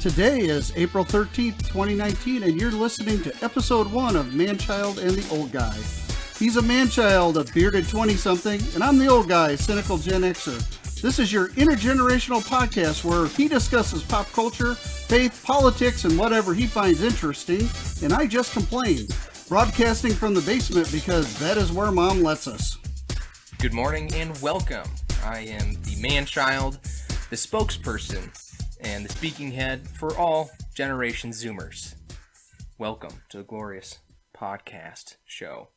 Today is April 13th, 2019, and you're listening to episode 1 of Man-Child and the Old Guy. He's a man-child, a bearded 20-something, and I'm the old guy, cynical Gen Xer. This is your intergenerational podcast where he discusses pop culture, faith, politics, and whatever he finds interesting, and I just complain. Broadcasting from the basement because that is where Mom lets us. Good morning and welcome. I am the man-child, the spokesperson, and the speaking head for all Generation Zoomers. Welcome to the glorious podcast show.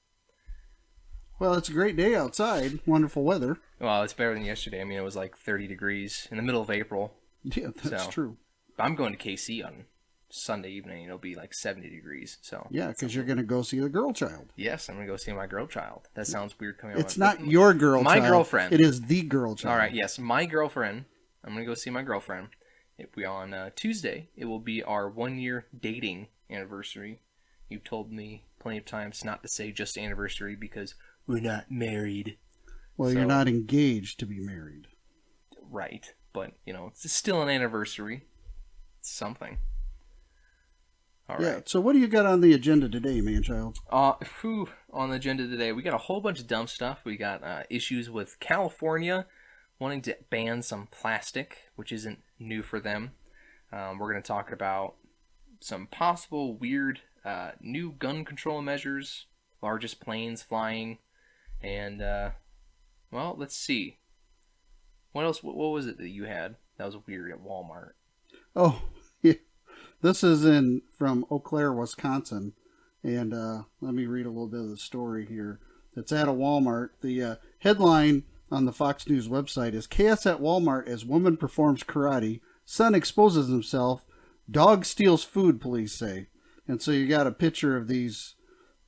Well, it's a great day outside. Wonderful weather. Well, it's better than yesterday. I mean, it was like 30 degrees in the middle of April. Yeah, that's true. I'm going to KC on Sunday evening. It'll be like 70 degrees. So yeah, because you're going to go see the girl child. Yes, I'm going to go see my girl child. That sounds weird coming out. It's not your girl child. My girlfriend. It is the girl child. All right, yes, my girlfriend. I'm going to go see my girlfriend. On Tuesday, it will be our 1-year dating anniversary. You've told me plenty of times not to say just anniversary because we're not married. Well, you're not engaged to be married. Right, but, it's still an anniversary. It's something. All right. So what do you got on the agenda today, man-child? On the agenda today, we got a whole bunch of dumb stuff. We got issues with California wanting to ban some plastic, which isn't new for them. We're going to talk about some possible weird new gun control measures, largest planes flying, and, well, let's see. What else? What was it that you had that was weird at Walmart? Oh, yeah. This is from Eau Claire, Wisconsin, and let me read a little bit of the story here. It's at a Walmart. The headline on the Fox News website is "Chaos at Walmart as woman performs karate. Son exposes himself. Dog steals food, police say." And so you got a picture of these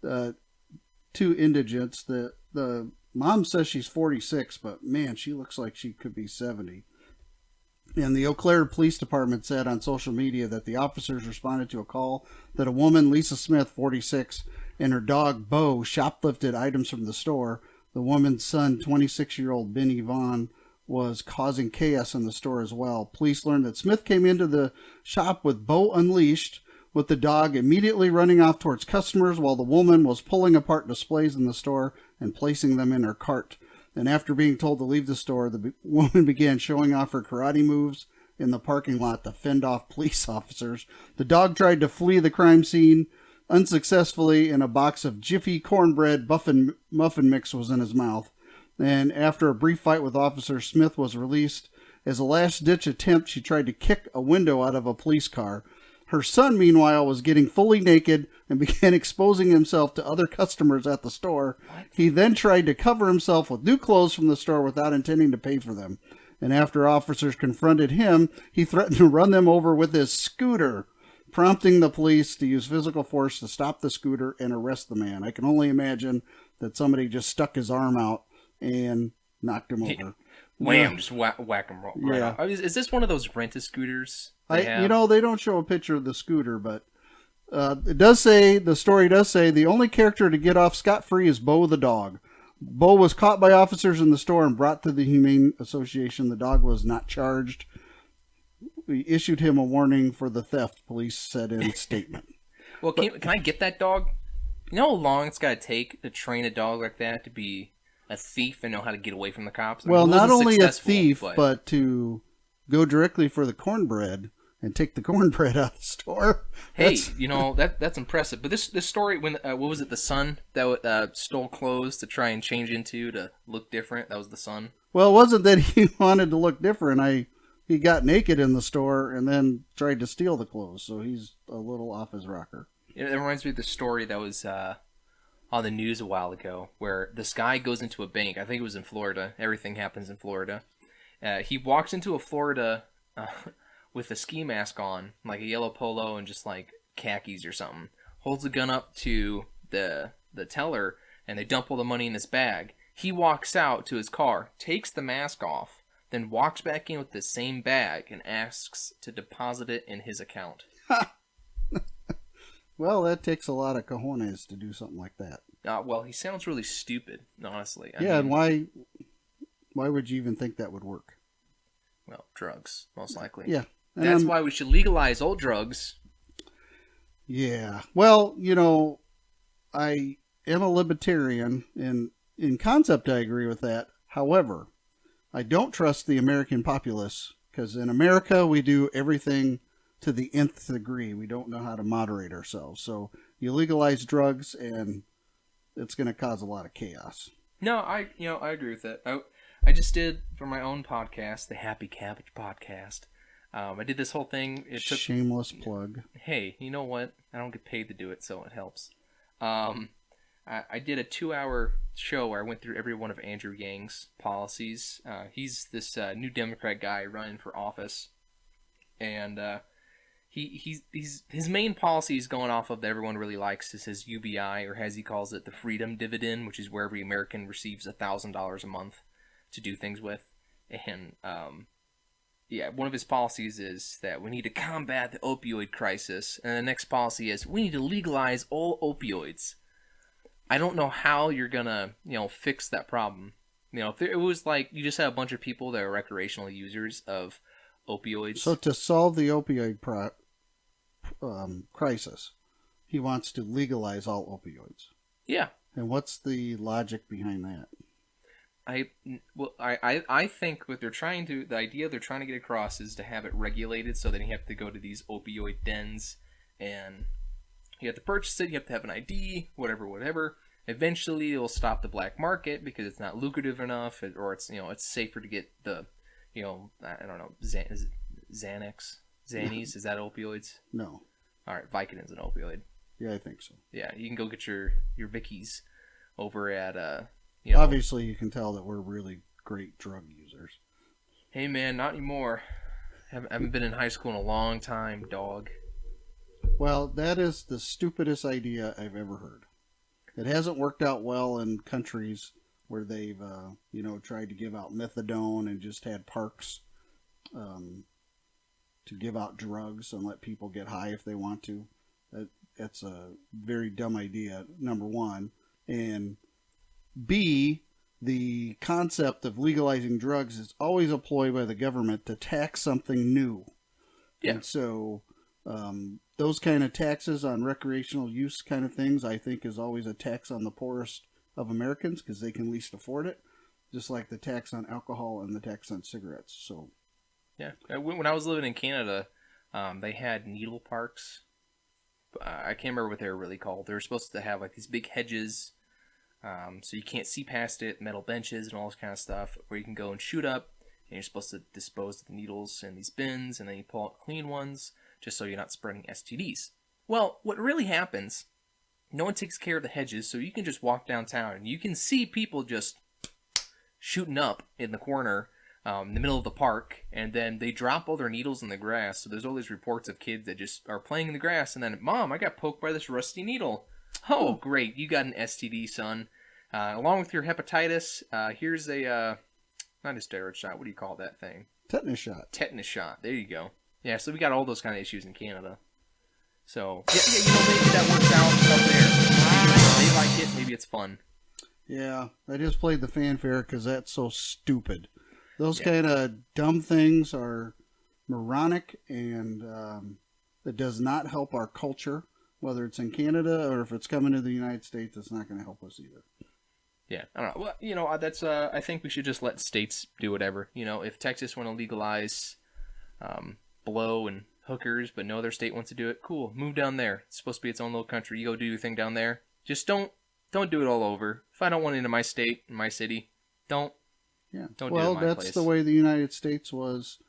two indigents. The mom says she's 46, but man, she looks like she could be 70. And the Eau Claire Police Department said on social media that the officers responded to a call that a woman, Lisa Smith, 46, and her dog, Bo, shoplifted items from the store. The woman's son, 26-year-old Benny Vaughn, was causing chaos in the store as well. Police learned that Smith came into the shop with Bo unleashed, with the dog immediately running off towards customers while the woman was pulling apart displays in the store and placing them in her cart. And after being told to leave the store, the woman began showing off her karate moves in the parking lot to fend off police officers. The dog tried to flee the crime scene unsuccessfully, and a box of Jiffy cornbread muffin mix was in his mouth. And after a brief fight with officers, Smith was released. As a last-ditch attempt, she tried to kick a window out of a police car. Her son, meanwhile, was getting fully naked and began exposing himself to other customers at the store. What? He then tried to cover himself with new clothes from the store without intending to pay for them. And after officers confronted him, he threatened to run them over with his scooter, prompting the police to use physical force to stop the scooter and arrest the man. I can only imagine that somebody just stuck his arm out and knocked him over. Wham! Just whack him right off. Is this one of those rent-a-scooters? They don't show a picture of the scooter, but the story does say the only character to get off scot-free is Bo the dog. Bo was caught by officers in the store and brought to the Humane Association. The dog was not charged. We issued him a warning for the theft, police said in a statement. Well, can I get that dog? You know how long it's got to take to train a dog like that to be a thief and know how to get away from the cops? Well, not only a thief, but to go directly for the cornbread and take the cornbread out of the store. Hey, that's impressive. But this story, when what was it? The son that stole clothes to try and change into to look different. That was the son. Well, it wasn't that he wanted to look different. He got naked in the store and then tried to steal the clothes. So he's a little off his rocker. It reminds me of the story that was on the news a while ago, where this guy goes into a bank. I think it was in Florida. Everything happens in Florida. He walks into a Florida with a ski mask on, like a yellow polo and just like khakis or something. Holds the gun up to the teller, and they dump all the money in his bag. He walks out to his car, takes the mask off, then walks back in with the same bag and asks to deposit it in his account. Well, that takes a lot of cojones to do something like that. Well, he sounds really stupid, honestly. I mean, and why would you even think that would work? Well, drugs, most likely. Yeah, And That's why we should legalize all drugs. Yeah. Well, I am a libertarian, and in concept, I agree with that. However, I don't trust the American populace because in America, we do everything to the nth degree. We don't know how to moderate ourselves. So you legalize drugs, and it's going to cause a lot of chaos. No, I agree with that. I just did for my own podcast, the Happy Cabbage Podcast. I did this whole thing. Shameless plug. Hey, you know what? I don't get paid to do it, so it helps. I did a 2-hour show where I went through every one of Andrew Yang's policies. He's this new Democrat guy running for office, and his main policy is going off of that everyone really likes is his UBI, or as he calls it, the freedom dividend, which is where every American receives $1,000 a month to do things with. And one of his policies is that we need to combat the opioid crisis, and the next policy is we need to legalize all opioids. I don't know how you're gonna fix that problem. If it was like you just had a bunch of people that are recreational users of opioids. So to solve the opioid crisis, he wants to legalize all opioids. Yeah. And what's the logic behind that? I think what the idea they're trying to get across is to have it regulated so that you have to go to these opioid dens and you have to purchase it, you have to have an ID, whatever. Eventually it'll stop the black market because it's not lucrative enough, or it's safer to get the I don't know, Xanax. Xannies, is that opioids? No. All right, Vicodin's an opioid. Yeah, I think so. Yeah, you can go get your Vickies over at Obviously, you can tell that we're really great drug users. Hey man, not anymore. Haven't been in high school in a long time, dog. Well, that is the stupidest idea I've ever heard. It hasn't worked out well in countries where they've tried to give out methadone and just had parks to give out drugs and let people get high if they want to. That's a very dumb idea, number one. And B, the concept of legalizing drugs is always a ploy by the government to tax something new. Yeah. And so those kind of taxes on recreational use kind of things, I think, is always a tax on the poorest of Americans because they can least afford it, just like the tax on alcohol and the tax on cigarettes. So, yeah. When I was living in Canada, they had needle parks. I can't remember what they were really called. They were supposed to have like these big hedges, so you can't see past it, metal benches and all this kind of stuff, where you can go and shoot up, and you're supposed to dispose of the needles in these bins, and then you pull out clean ones, just so you're not spreading STDs. Well, what really happens, no one takes care of the hedges, so you can just walk downtown, and you can see people just shooting up in the corner, in the middle of the park, and then they drop all their needles in the grass. So there's all these reports of kids that just are playing in the grass, and then, Mom, I got poked by this rusty needle. Oh, great, you got an STD, son. Along with your hepatitis, here's a, not a steroid shot, what do you call that thing? tetanus shot. Tetanus shot, there you go. Yeah, so we got all those kind of issues in Canada. So, yeah, maybe that works out up there. Maybe they like it, maybe it's fun. Yeah, I just played the fanfare because that's so stupid. Those kind of dumb things are moronic, and it does not help our culture. Whether it's in Canada or if it's coming to the United States, it's not going to help us either. Yeah, I don't know. Well, that's. I think we should just let states do whatever. If Texas want to legalize blow and hookers, but no other state wants to do it, cool. Move down there. It's supposed to be its own little country. You go do your thing down there. Just don't do it all over. If I don't want it in my state, in my city, don't. Yeah. Don't well, do it in my that's place. the way the United States was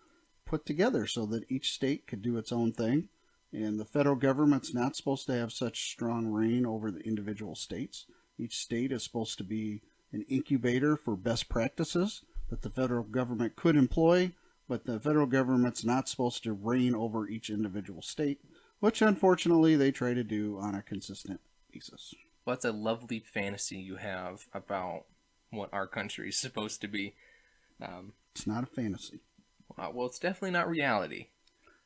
put together, so that each state could do its own thing. And the federal government's not supposed to have such strong reign over the individual states. Each state is supposed to be an incubator for best practices that the federal government could employ, but the federal government's not supposed to reign over each individual state, which unfortunately they try to do on a consistent basis. Well, that's a lovely fantasy you have about what our country is supposed to be. It's not a fantasy. Well, it's definitely not reality.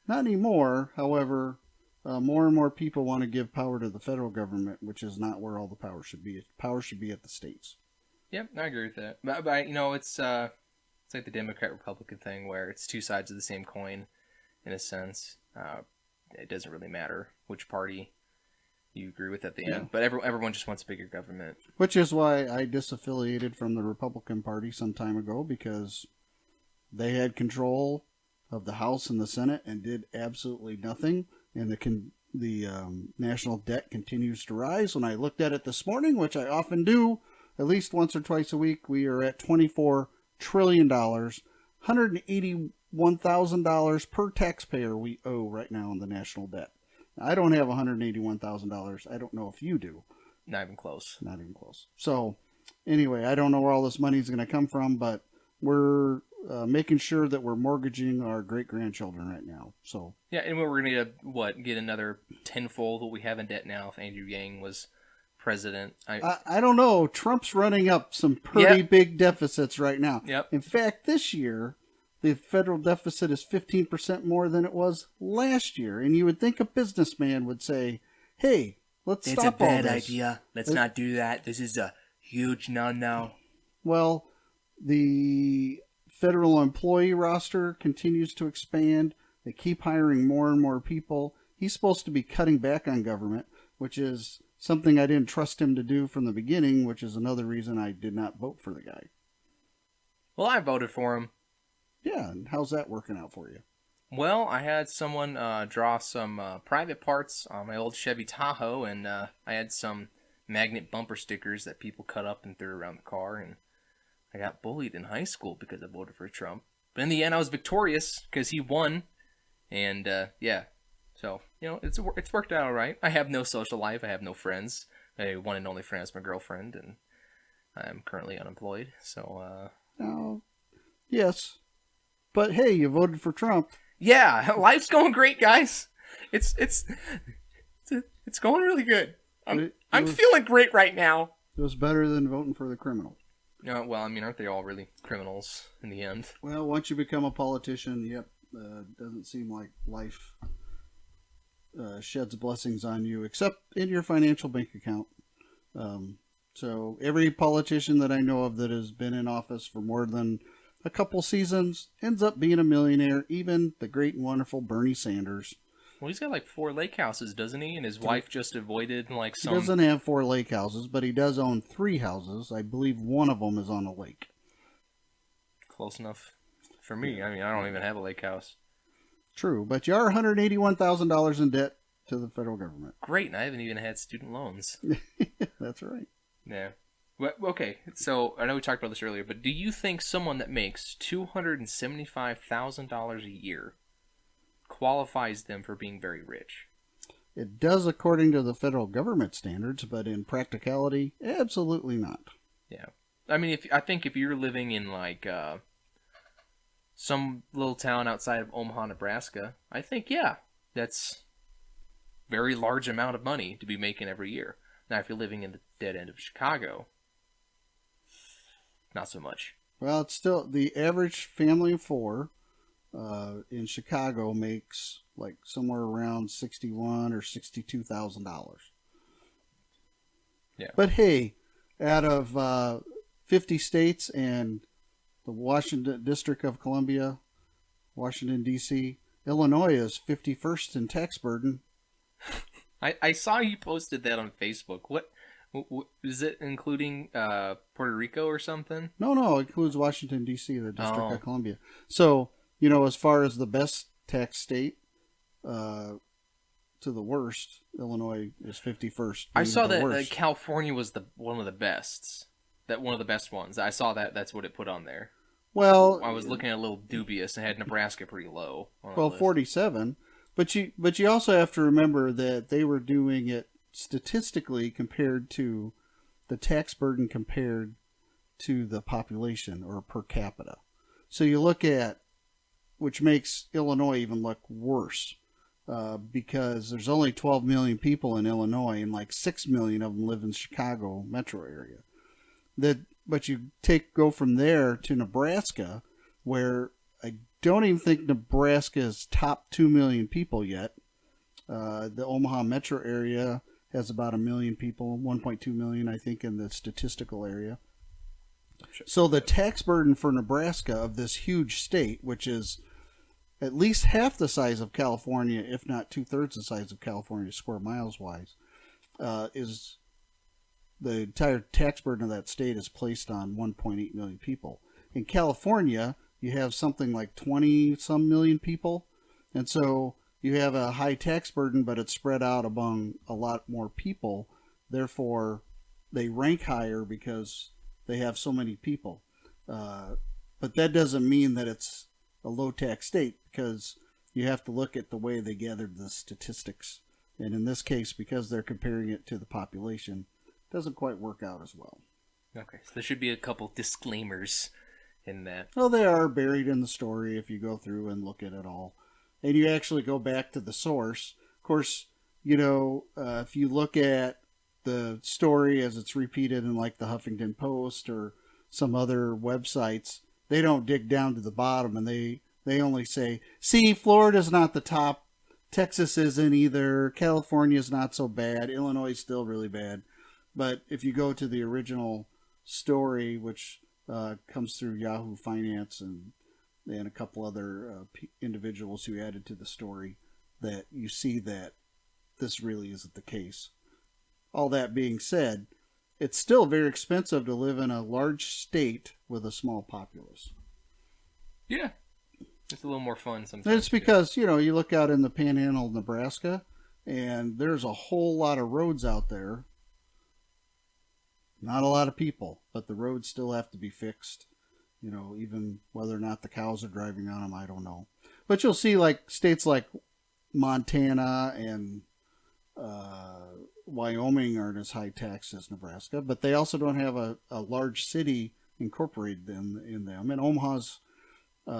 Not anymore. However, more and more people want to give power to the federal government, which is not where all the power should be. Power should be at the states. Yep, I agree with that. But it's like the Democrat-Republican thing where it's two sides of the same coin. in a sense. It doesn't really matter which party you agree with at the end, but everyone just wants bigger government. Which is why I disaffiliated from the Republican Party some time ago, because they had control of the House and the Senate and did absolutely nothing, and the national debt continues to rise. When I looked at it this morning, which I often do, at least once or twice a week, we are at $24 trillion, $181,000 per taxpayer we owe right now in the national debt. I don't have $181,000. I don't know if you do. Not even close. Not even close. So, anyway, I don't know where all this money is going to come from, but we're making sure that we're mortgaging our great-grandchildren right now. So yeah, and we're going to get another tenfold what we have in debt now if Andrew Yang was president. I don't know. Trump's running up some pretty big deficits right now. Yep. In fact, this year, the federal deficit is 15% more than it was last year. And you would think a businessman would say, hey, let's stop all this. It's a bad idea. Let's not do that. This is a huge no-no. Well, the federal employee roster continues to expand. They keep hiring more and more people. He's supposed to be cutting back on government, which is something I didn't trust him to do from the beginning, which is another reason I did not vote for the guy. Well, I voted for him. Yeah, and how's that working out for you? Well, I had someone draw some private parts on my old Chevy Tahoe, and I had some magnet bumper stickers that people cut up and threw around the car, and I got bullied in high school because I voted for Trump. But in the end, I was victorious because he won, and yeah. So, it's worked out all right. I have no social life. I have no friends. My one and only friend is my girlfriend, and I'm currently unemployed, so... Yes. But hey, you voted for Trump. Yeah, life's going great, guys. It's going really good. I'm feeling great right now. It was better than voting for the criminal. Well, I mean, aren't they all really criminals in the end? Well, once you become a politician, doesn't seem like life sheds blessings on you, except in your financial bank account. So every politician that I know of that has been in office for more than a couple seasons ends up being a millionaire, even the great and wonderful Bernie Sanders. Well, he's got like 4 lake houses, doesn't he? And his wife just avoided like some... He doesn't have 4 lake houses, but he does own 3 houses. I believe one of them is on a lake. Close enough for me. I mean, I don't even have a lake house. True, but you are $181,000 in debt to the federal government. Great, and I haven't even had student loans. That's right. Yeah. Well, okay, so I know we talked about this earlier, but do you think someone that makes $275,000 a year qualifies them for being very rich? It does according to the federal government standards, but in practicality, absolutely not. Yeah. I mean, I think if you're living in like some little town outside of Omaha, Nebraska, I think, yeah, that's a very large amount of money to be making every year. Now, if you're living in the dead end of Chicago, not so much. Well, it's still the average family of 4 in Chicago makes like somewhere around $61,000 or $62,000. Yeah. But hey, out of 50 states and the Washington District of Columbia, Washington D.C., Illinois is 51st in tax burden. I saw you posted that on Facebook. What is it, including Puerto Rico or something? No, it includes Washington, D.C., the District of Columbia. So, as far as the best tax state to the worst, Illinois is 51st. I saw that California was one of the best. One of the best ones. I saw that. That's what it put on there. Well, I was looking at a little dubious. I had Nebraska pretty low. Well, 47. But you also have to remember that they were doing it statistically compared to the tax burden compared to the population or per capita. So you look at, which makes Illinois even look worse because there's only 12 million people in Illinois and like 6 million of them live in Chicago metro area. But you go from there to Nebraska, where I don't even think Nebraska is top 2 million people yet. The Omaha metro area has about 1 million people, 1.2 million, I think, in the statistical area. So the tax burden for Nebraska of this huge state, which is at least half the size of California, if not 2/3 the size of California, square miles wise, is the entire tax burden of that state is placed on 1.8 million people. In California, you have something like 20 some million people, and so you have a high tax burden, but it's spread out among a lot more people. Therefore, they rank higher because they have so many people. But that doesn't mean that it's a low tax state, because you have to look at the way they gathered the statistics. And in this case, because they're comparing it to the population, it doesn't quite work out as well. Okay, so there should be a couple disclaimers in that. Well, they are buried in the story if you go through and look at it all. And you actually go back to the source. Of course, if you look at the story as it's repeated in like the Huffington Post or some other websites, they don't dig down to the bottom, and they only say, see, Florida's not the top, Texas isn't either, California's not so bad, Illinois is still really bad. But if you go to the original story, which comes through Yahoo Finance and a couple other individuals who added to the story, that you see that this really isn't the case. All that being said, it's still very expensive to live in a large state with a small populace. Yeah. It's a little more fun sometimes. It's because, you look out in the panhandle of Nebraska, and there's a whole lot of roads out there. Not a lot of people, but the roads still have to be fixed. Even whether or not the cows are driving on them, I don't know. But you'll see like states like Montana and Wyoming aren't as high tax as Nebraska, but they also don't have a large city incorporated in them. And Omaha's,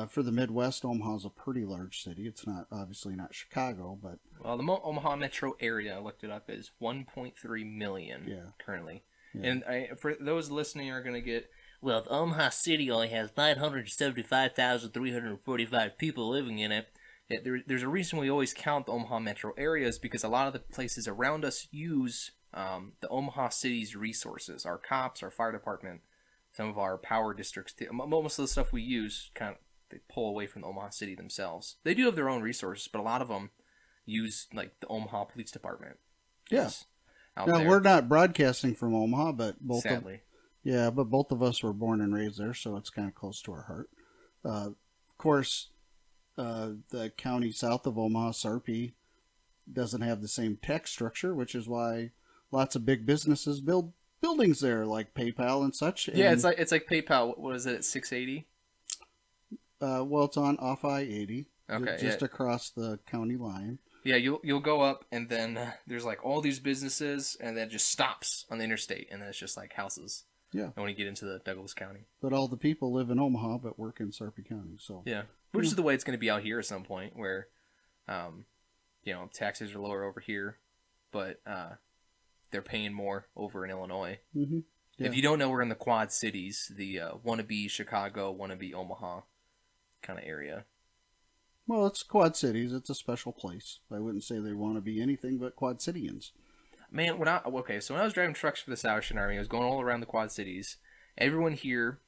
for the Midwest, Omaha's a pretty large city. It's obviously not Chicago, but... Well, the Omaha metro area, I looked it up, is 1.3 million currently. Yeah. And for those listening are going to get, well, if Omaha City only has 975,345 people living in it, there's a reason we always count the Omaha metro areas, because a lot of the places around us use the Omaha City's resources. Our cops, our fire department, some of our power districts. Most of the stuff we use, they pull away from the Omaha City themselves. They do have their own resources, but a lot of them use like the Omaha Police Department. Yes. Now, we're not broadcasting from Omaha, but sadly. But both of us were born and raised there, so it's kind of close to our heart. Of course, the county south of Omaha, Sarpy, doesn't have the same tax structure, which is why lots of big businesses build buildings there, like PayPal and such. Yeah, it's like PayPal. What is it at 680? Well, it's off I-80, okay, just across the county line. Yeah, you'll go up, and then there's like all these businesses, and then it just stops on the interstate, and then it's just like houses. Yeah. And when you get into the Douglas County. But all the people live in Omaha, but work in Sarpy County. So yeah, which is the way it's going to be out here at some point, where, taxes are lower over here, but they're paying more over in Illinois. Mm-hmm. Yeah. If you don't know, we're in the Quad Cities, the wannabe Chicago, wannabe Omaha kind of area. Well, it's Quad Cities. It's a special place. I wouldn't say they want to be anything but Quad Cityans. Man, when I was driving trucks for the Salvation Army, I was going all around the Quad Cities. Everyone here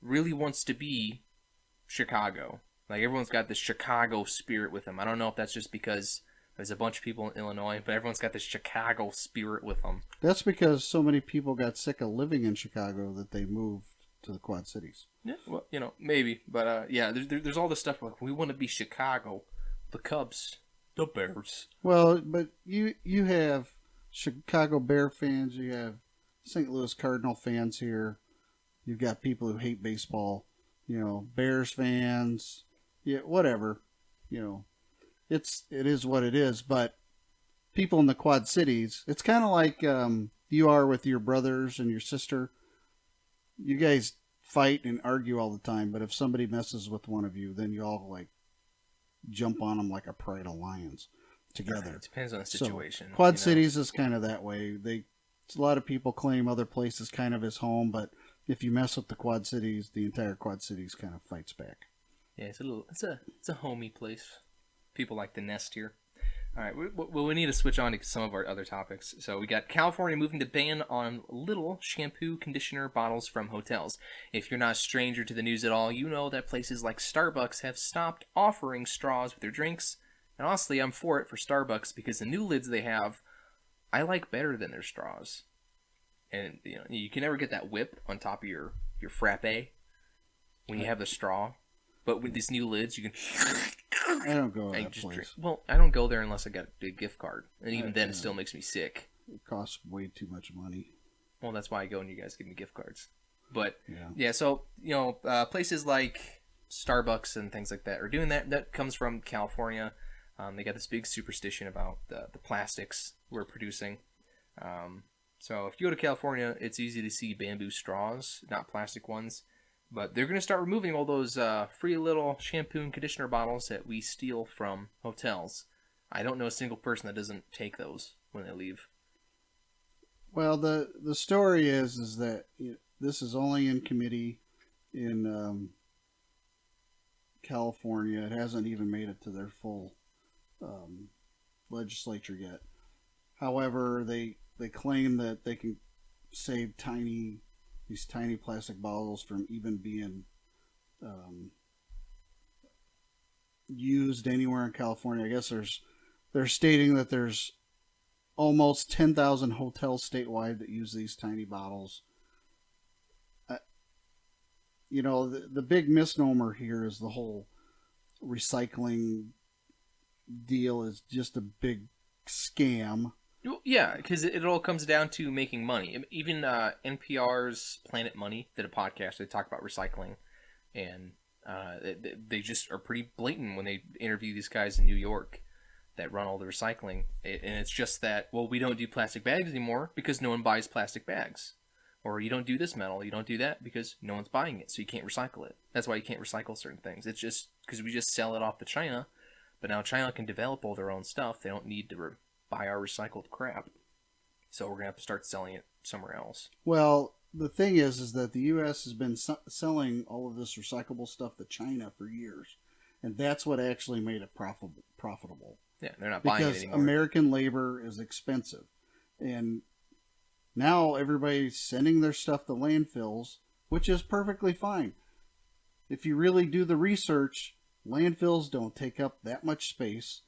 really wants to be Chicago. Like, everyone's got this Chicago spirit with them. I don't know if that's just because there's a bunch of people in Illinois, but everyone's got this Chicago spirit with them. That's because so many people got sick of living in Chicago that they moved to the Quad Cities. Yeah, well, maybe. But, there's all this stuff like, we want to be Chicago. The Cubs. The Bears. Well, but you have Chicago Bear fans. You have St. Louis Cardinal fans here. You've got people who hate baseball. Bears fans. Yeah, whatever. It is what it is. But people in the Quad Cities, it's kind of like you are with your brothers and your sister. You guys fight and argue all the time, but if somebody messes with one of you, then you all jump on them like a pride of lions together. It depends on the situation. So, Quad Cities is kind of that way. A lot of people claim other places kind of as home, but if you mess with the Quad Cities, the entire Quad Cities kind of fights back. Yeah, it's a homey place. People like the nest here. All right, we need to switch on to some of our other topics. So we got California moving to ban on little shampoo conditioner bottles from hotels. If you're not a stranger to the news at all, you know that places like Starbucks have stopped offering straws with their drinks. And honestly, I'm for it for Starbucks because the new lids they have, I like better than their straws. And you can never get that whip on top of your frappe when you have the straw. But with these new lids, you can. I don't go to that place. Drink. Well, I don't go there unless I got a gift card, and even then, it still makes me sick. It costs way too much money. Well, that's why I go and you guys give me gift cards. But yeah, so places like Starbucks and things like that are doing that. That comes from California. They got this big superstition about the plastics we're producing. So if you go to California, it's easy to see bamboo straws, not plastic ones. But they're going to start removing all those free little shampoo and conditioner bottles that we steal from hotels. I don't know a single person that doesn't take those when they leave. Well, the story is that this is only in committee in California. It hasn't even made it to their full legislature yet. However, they claim that they can save these tiny plastic bottles from even being used anywhere in California. I guess they're stating that there's almost 10,000 hotels statewide that use these tiny bottles. The big misnomer here is the whole recycling deal is just a big scam. Yeah, because it all comes down to making money. Even NPR's Planet Money did a podcast. They talk about recycling, and they just are pretty blatant when they interview these guys in New York that run all the recycling. And it's just that, well, we don't do plastic bags anymore because no one buys plastic bags. Or you don't do this metal, you don't do that because no one's buying it, so you can't recycle it. That's why you can't recycle certain things. It's just because we just sell it off to China, but now China can develop all their own stuff. They don't need to buy our recycled crap. So we're going to have to start selling it somewhere else. Well, the thing is that the U.S. has been selling all of this recyclable stuff to China for years. And that's what actually made it profitable. Yeah, they're not buying it anymore. Because American labor is expensive. And now everybody's sending their stuff to landfills, which is perfectly fine. If you really do the research, landfills don't take up that much space.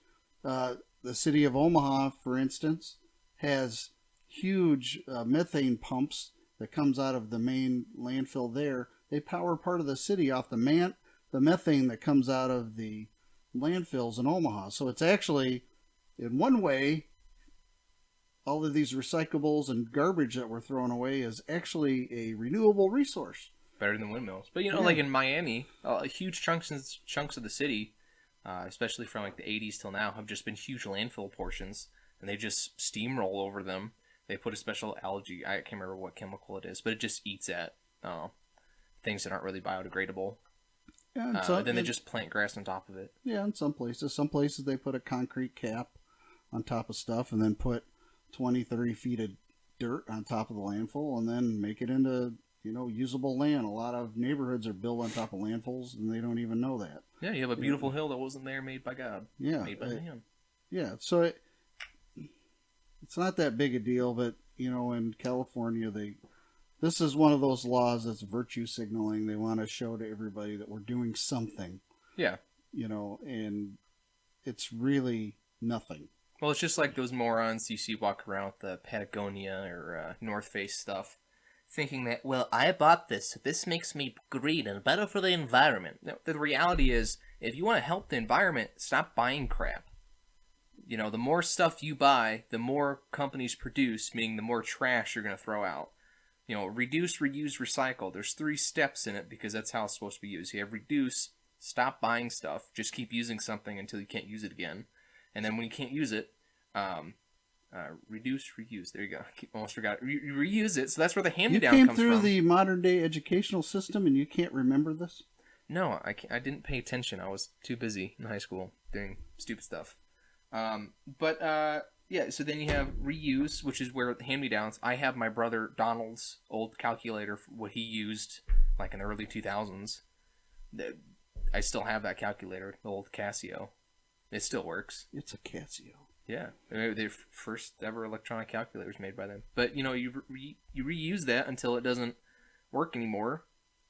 The city of Omaha, for instance, has huge methane pumps that comes out of the main landfill there. They power part of the city off the methane that comes out of the landfills in Omaha. So it's actually, in one way, all of these recyclables and garbage that we're throwing away is actually a renewable resource. Better than windmills. But like in Miami, huge chunks of the city, especially from like the 80s till now, have just been huge landfill portions, and they just steamroll over them. They put a special algae, I can't remember what chemical it is, but it just eats at things that aren't really biodegradable. Yeah, then they just plant grass on top of it. Yeah, in some places they put a concrete cap on top of stuff and then put 20, 30 feet of dirt on top of the landfill and then make it into usable land. A lot of neighborhoods are built on top of landfills and they don't even know that. Yeah, you have a beautiful hill that wasn't there, made by God. Yeah, made by man. Yeah, so it's not that big a deal, but in California this is one of those laws that's virtue signaling. They want to show to everybody that we're doing something. Yeah. And it's really nothing. Well, it's just like those morons you see walk around with the Patagonia or North Face stuff, thinking that, well, I bought this, so this makes me green and better for the environment. No, the reality is, if you want to help the environment, stop buying crap. The more stuff you buy, the more companies produce, meaning the more trash you're going to throw out. Reduce, reuse, recycle. There's 3 steps in it because that's how it's supposed to be used. You have reduce, stop buying stuff, just keep using something until you can't use it again. And then when you can't use it, reduce, reuse. There you go. Almost forgot. Reuse it. So that's where the hand-me-down comes from. You came through the modern-day educational system and you can't remember this? No, I didn't pay attention. I was too busy in high school doing stupid stuff. Yeah, so then you have reuse, which is where the hand-me-downs. I have my brother Donald's old calculator, what he used like in the early 2000s. I still have that calculator, the old Casio. It still works. It's a Casio. Yeah, the first ever electronic calculator was made by them. But you reuse that until it doesn't work anymore,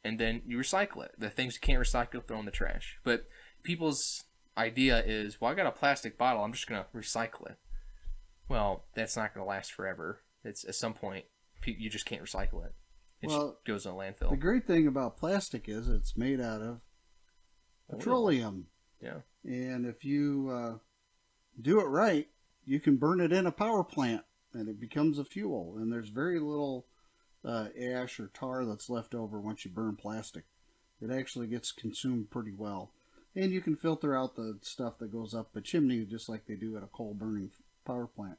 and then you recycle it. The things you can't recycle, throw in the trash. But people's idea is, well, I got a plastic bottle, I'm just gonna recycle it. Well, that's not gonna last forever. It's at some point you just can't recycle it. It just goes in a landfill. The great thing about plastic is it's made out of petroleum. Yeah. And if you do it right, you can burn it in a power plant and it becomes a fuel. And there's very little ash or tar that's left over once you burn plastic. It actually gets consumed pretty well. And you can filter out the stuff that goes up the chimney just like they do at a coal burning power plant.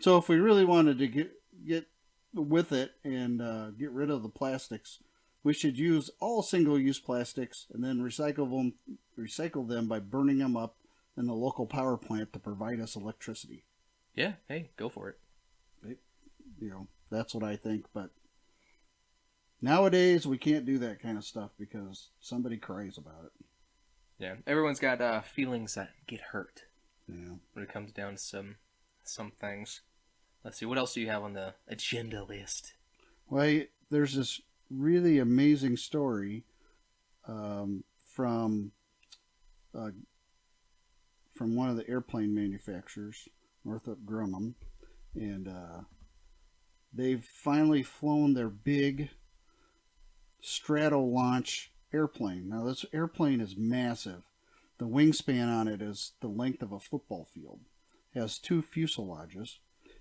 So if we really wanted to get with it and get rid of the plastics, we should use all single-use plastics and then recycle them by burning them up in the local power plant to provide us electricity. Yeah, hey, go for it. That's what I think. But nowadays, we can't do that kind of stuff because somebody cries about it. Yeah, everyone's got feelings that get hurt. Yeah. When it comes down to some things. Let's see, what else do you have on the agenda list? Well, there's this really amazing story from one of the airplane manufacturers, Northrop Grumman, and they've finally flown their big Stratolaunch airplane. Now, this airplane is massive. The wingspan on it is the length of a football field. It has 2 fuselages,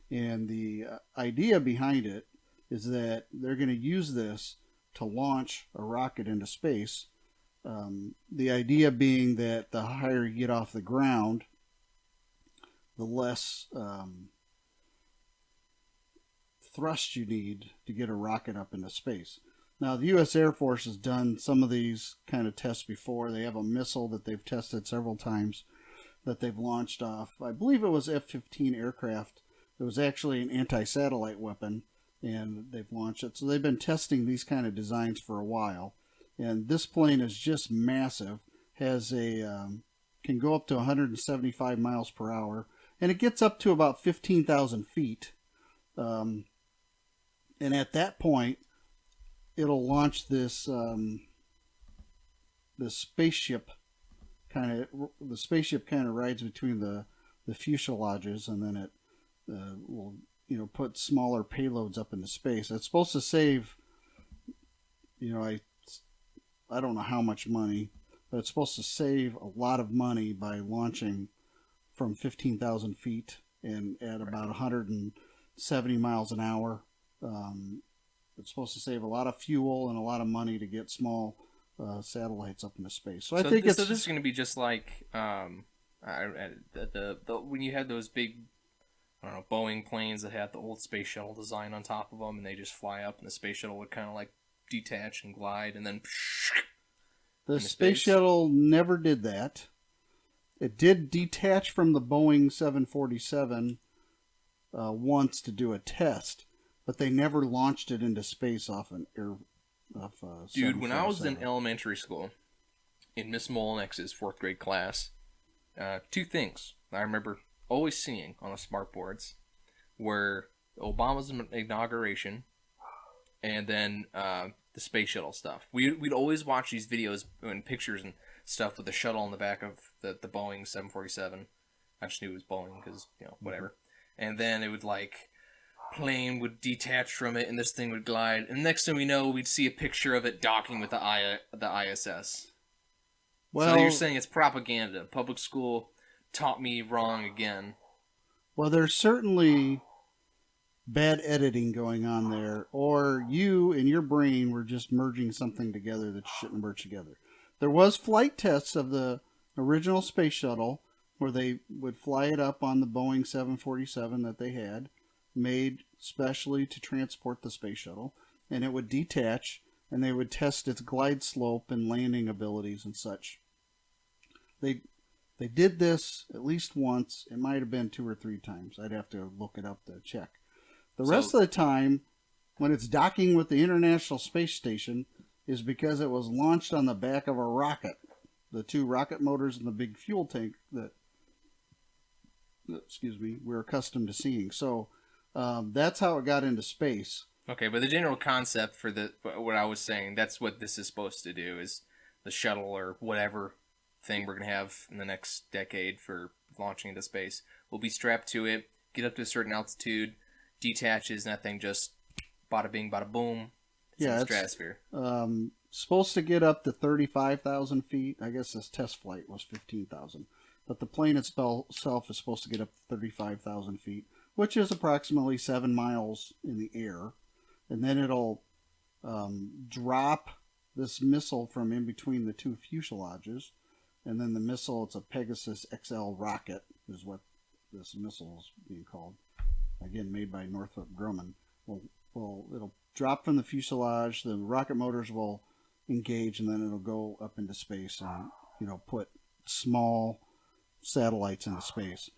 and the idea behind it is that they're going to use this to launch a rocket into space. The idea being that the higher you get off the ground, the less thrust you need to get a rocket up into space. Now, the U.S. Air Force has done some of these kind of tests before. They have a missile that they've tested several times that they've launched off. I believe it was F-15 aircraft. It was actually an anti-satellite weapon, and they've launched it. So they've been testing these kind of designs for a while. And this plane is just massive. Has can go up to 175 miles per hour, and it gets up to about 15,000 feet. And at that point, it'll launch this this spaceship the spaceship kind of rides between the fuselages, and then it will put smaller payloads up into space. It's supposed to save I don't know how much money, but it's supposed to save a lot of money by launching from 15,000 feet and at about 170 miles an hour. It's supposed to save a lot of fuel and a lot of money to get small satellites up into space. So I think this is going to be just like when you had those big, I don't know, Boeing planes that had the old space shuttle design on top of them, and they just fly up, and the space shuttle would kind of like detach and glide, and then the space shuttle never did that. It did detach from the Boeing 747 once to do a test, but they never launched it into space off an air. Dude, when I was in elementary school, in Miss Molinex's 4th grade class, 2 things I remember always seeing on the smart boards were Obama's inauguration and then the space shuttle stuff. We'd always watch these videos and pictures and stuff with the shuttle on the back of the Boeing 747. I just knew it was Boeing because, whatever. And then it would plane would detach from it and this thing would glide. And next thing we know, we'd see a picture of it docking with the ISS. Well, so you're saying it's propaganda. Public school taught me wrong again. Well, there's certainly bad editing going on there, or you and your brain were just merging something together that you shouldn't merge together. There was flight tests of the original space shuttle where they would fly it up on the Boeing 747 that they had, made specially to transport the space shuttle, and it would detach, and they would test its glide slope and landing abilities and such. They did this at least once. It might have been 2 or 3 times. I'd have to look it up to check. The rest of the time, when it's docking with the International Space Station, is because it was launched on the back of a rocket. The 2 rocket motors and the big fuel tank that excuse me, we're accustomed to seeing. So that's how it got into space. Okay, but the general concept for what I was saying, that's what this is supposed to do, is the shuttle or whatever thing we're going to have in the next decade for launching into space will be strapped to it, get up to a certain altitude, detaches, and that thing just bada bing, bada boom, it's in the stratosphere. Supposed to get up to 35,000 feet. I guess this test flight was 15,000. But the plane itself is supposed to get up to 35,000 feet, which is approximately 7 miles in the air. And then it'll drop this missile from in between the two fuselages. And then the missile, it's a Pegasus XL rocket, is what this missile is being called. Again, made by Northrop Grumman. It'll drop from the fuselage. The rocket motors will engage, and then it'll go up into space and put small satellites into space.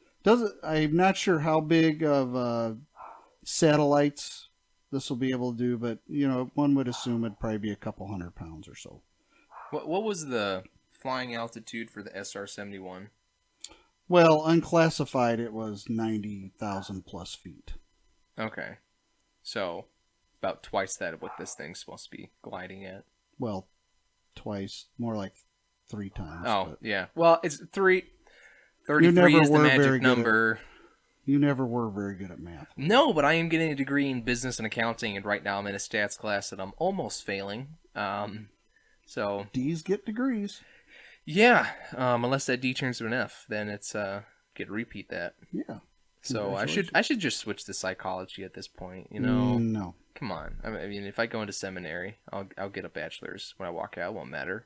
I'm not sure how big of satellites this will be able to do, but one would assume it'd probably be a couple 100 pounds or so. What was the flying altitude for the SR-71? Well, unclassified, it was 90,000 plus feet. Okay, so about twice that of what this thing's supposed to be gliding at. Well, twice, more like 3 times. Oh, yeah. Well, it's 3. 33 is the magic number. You never were very good at math. No, but I am getting a degree in business and accounting, and right now I'm in a stats class that I'm almost failing. So D's get degrees. Yeah, unless that D turns to an F, then it's get to repeat that. Yeah. So I should just switch to psychology at this point. No. Come on. I mean, if I go into seminary, I'll get a bachelor's when I walk out. It won't matter.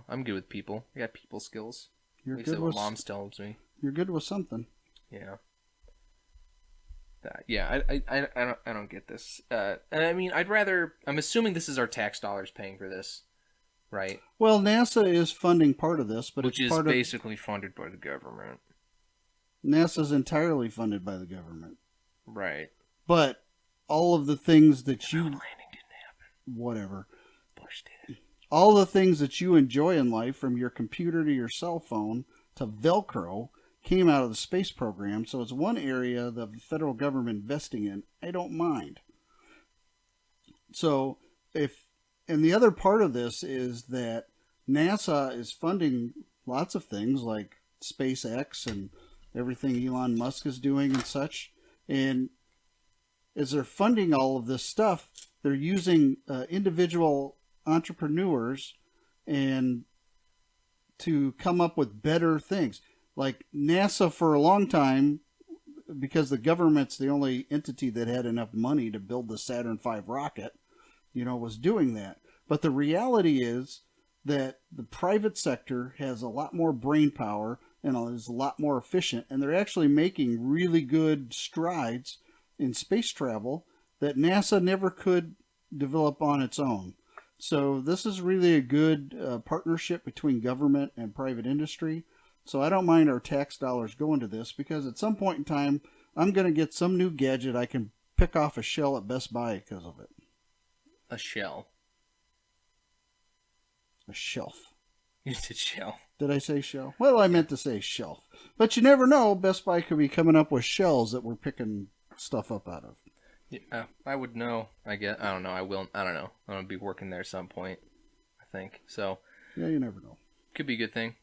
I'm good with people. I got people skills. You're at least good what with Mom's tells me. You're good with something. Yeah. I don't get this. I mean, I'm assuming this is our tax dollars paying for this, right? Well, NASA is funding part of this, but which is basically funded by the government. NASA's entirely funded by the government. Right. But all of the things that the moon landing didn't happen. Whatever. Bush did it. All the things that you enjoy in life, from your computer to your cell phone to Velcro, came out of the space program. So it's one area the federal government investing in. I don't mind. So and the other part of this is that NASA is funding lots of things like SpaceX and everything Elon Musk is doing and such. And as they're funding all of this stuff, they're using individual entrepreneurs and to come up with better things. Like NASA for a long time, because the government's the only entity that had enough money to build the Saturn V rocket, was doing that. But the reality is that the private sector has a lot more brain power and is a lot more efficient, and they're actually making really good strides in space travel that NASA never could develop on its own. So this is really a good partnership between government and private industry. So I don't mind our tax dollars going to this, because at some point in time, I'm going to get some new gadget I can pick off a shell at Best Buy because of it. A shell? A shelf. You said shell. Did I say shell? Well, I meant to say shelf. But you never know. Best Buy could be coming up with shells that we're picking stuff up out of. Yeah, I would know. I guess. I don't know. I will. I don't know. I'm going to be working there at some point, I think. So. Yeah, you never know. Could be a good thing.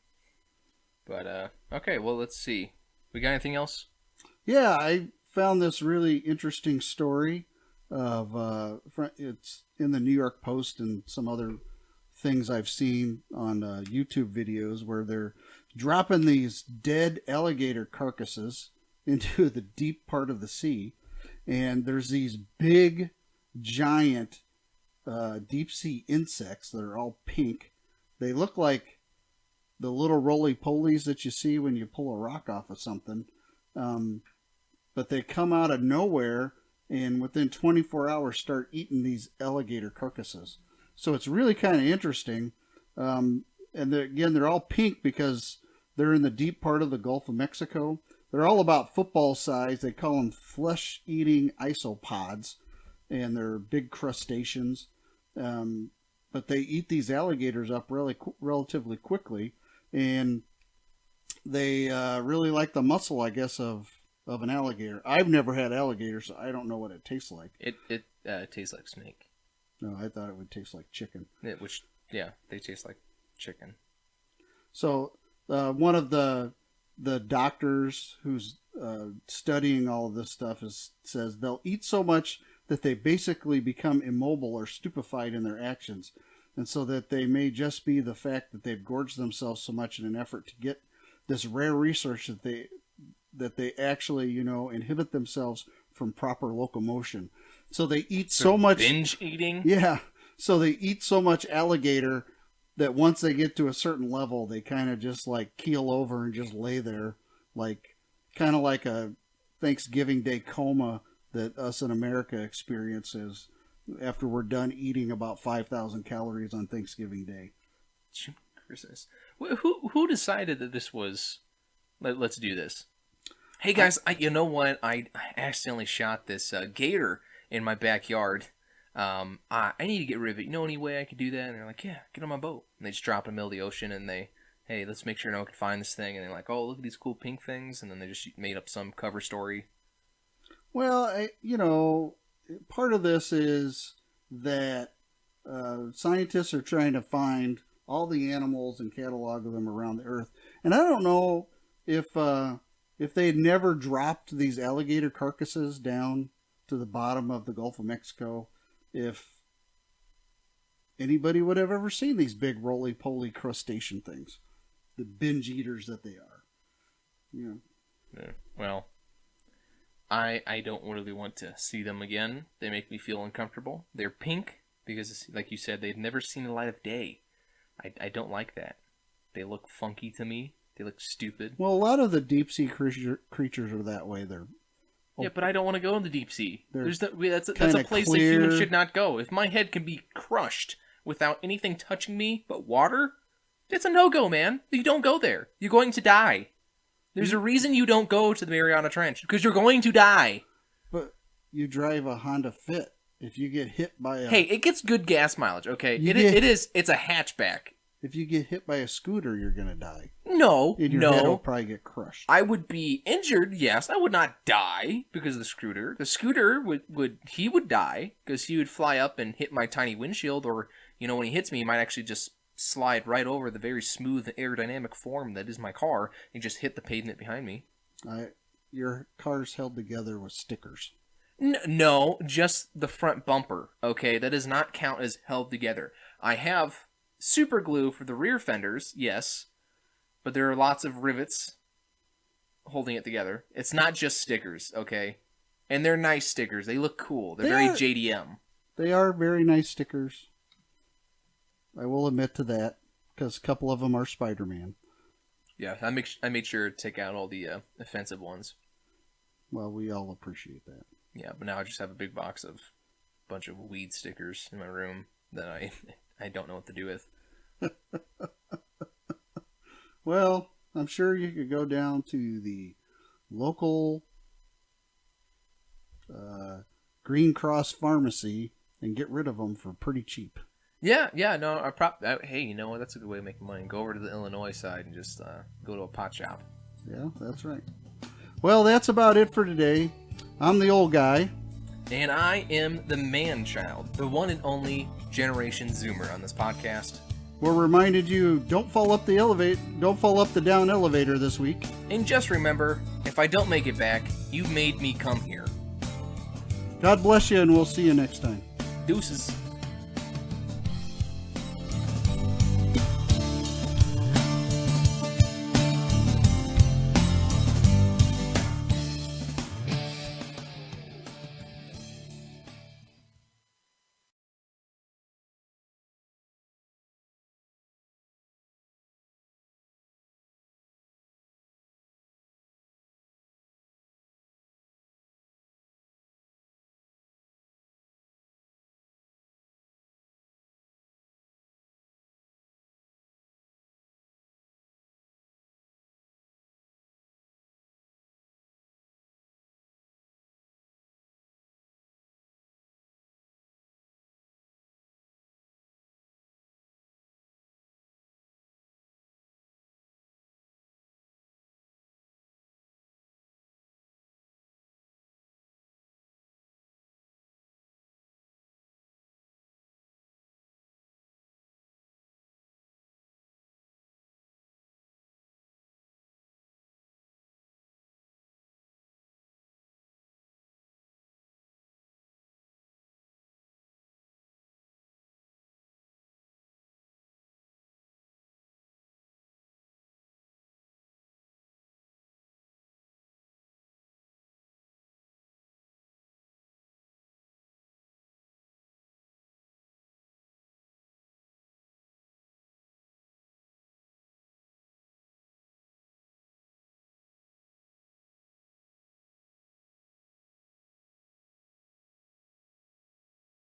But, okay, well, let's see. We got anything else? Yeah, I found this really interesting story of, it's in the New York Post and some other things I've seen on YouTube videos, where they're dropping these dead alligator carcasses into the deep part of the sea. And there's these big, giant deep sea insects that are all pink. They look like the little roly-polies that you see when you pull a rock off of something. But they come out of nowhere and within 24 hours start eating these alligator carcasses. So it's really kind of interesting. And they're all pink because they're in the deep part of the Gulf of Mexico. They're all about football size. They call them flesh-eating isopods, and they're big crustaceans. But they eat these alligators up relatively quickly. And they really like the muscle, I guess, of an alligator. I've never had alligator, so I don't know what it tastes like. It tastes like snake. No, I thought it would taste like chicken. They taste like chicken. So one of the doctors who's studying all of this stuff says they'll eat so much that they basically become immobile or stupefied in their actions, and so that they may just be the fact that they've gorged themselves so much in an effort to get this rare research that they actually, inhibit themselves from proper locomotion. So they eat so much binge eating. Yeah. So they eat so much alligator that once they get to a certain level, they kind of just like keel over and just lay there, kind of like a Thanksgiving Day coma that us in America experiences after we're done eating about 5,000 calories on Thanksgiving Day. Christmas. Who decided that this was? Let's do this. Hey guys, you know what? I accidentally shot this gator in my backyard. I need to get rid of it. You know any way I could do that? And they're like, yeah, get on my boat. And they just drop it in the middle of the ocean, and hey, let's make sure no one can find this thing. And they're like, oh, look at these cool pink things. And then they just made up some cover story. Well, part of this is that scientists are trying to find all the animals and catalog them around the earth. And I don't know if they had never dropped these alligator carcasses down to the bottom of the Gulf of Mexico, if anybody would have ever seen these big roly-poly crustacean things, the binge eaters that they are. Yeah, well, I don't really want to see them again. They make me feel uncomfortable. They're pink because, like you said, they've never seen the light of day. I don't like that. They look funky to me. They look stupid. Well, a lot of the deep-sea creatures are that way. Yeah, but I don't want to go in the deep sea. That's a place clear. that humans should not go. If my head can be crushed without anything touching me but water, it's a no-go, man. You don't go there. You're going to die. There's a reason you don't go to the Mariana Trench, because you're going to die. But you drive a Honda Fit. If you get hit by a... Hey, it gets good gas mileage, okay? It's a hatchback. If you get hit by a scooter, you're going to die. No, and your head will probably get crushed. I would be injured, yes. I would not die because of the scooter. The scooter would die because he would fly up and hit my tiny windshield, or, when he hits me, he might actually just slide right over the very smooth aerodynamic form that is my car and just hit the pavement behind me. Your car's held together with stickers. No, just the front bumper, okay? That does not count as held together. I have super glue for the rear fenders, yes, but there are lots of rivets holding it together. It's not just stickers, okay? And they're nice stickers. They look cool. They're very JDM. They are very nice stickers. I will admit to that, because a couple of them are Spider-Man. Yeah, I made sure to take out all the offensive ones. Well, we all appreciate that. Yeah, but now I just have a big box of a bunch of weed stickers in my room that I don't know what to do with. Well, I'm sure you could go down to the local Green Cross pharmacy and get rid of them for pretty cheap. Yeah, no, hey, you know what? That's a good way of making money. Go over to the Illinois side and just go to a pot shop. Yeah, that's right. Well, that's about it for today. I'm the old guy. And I am the man-child, the one and only Generation Zoomer on this podcast. We're reminded you, don't fall up the down elevator this week. And just remember, if I don't make it back, you made me come here. God bless you, and we'll see you next time. Deuces.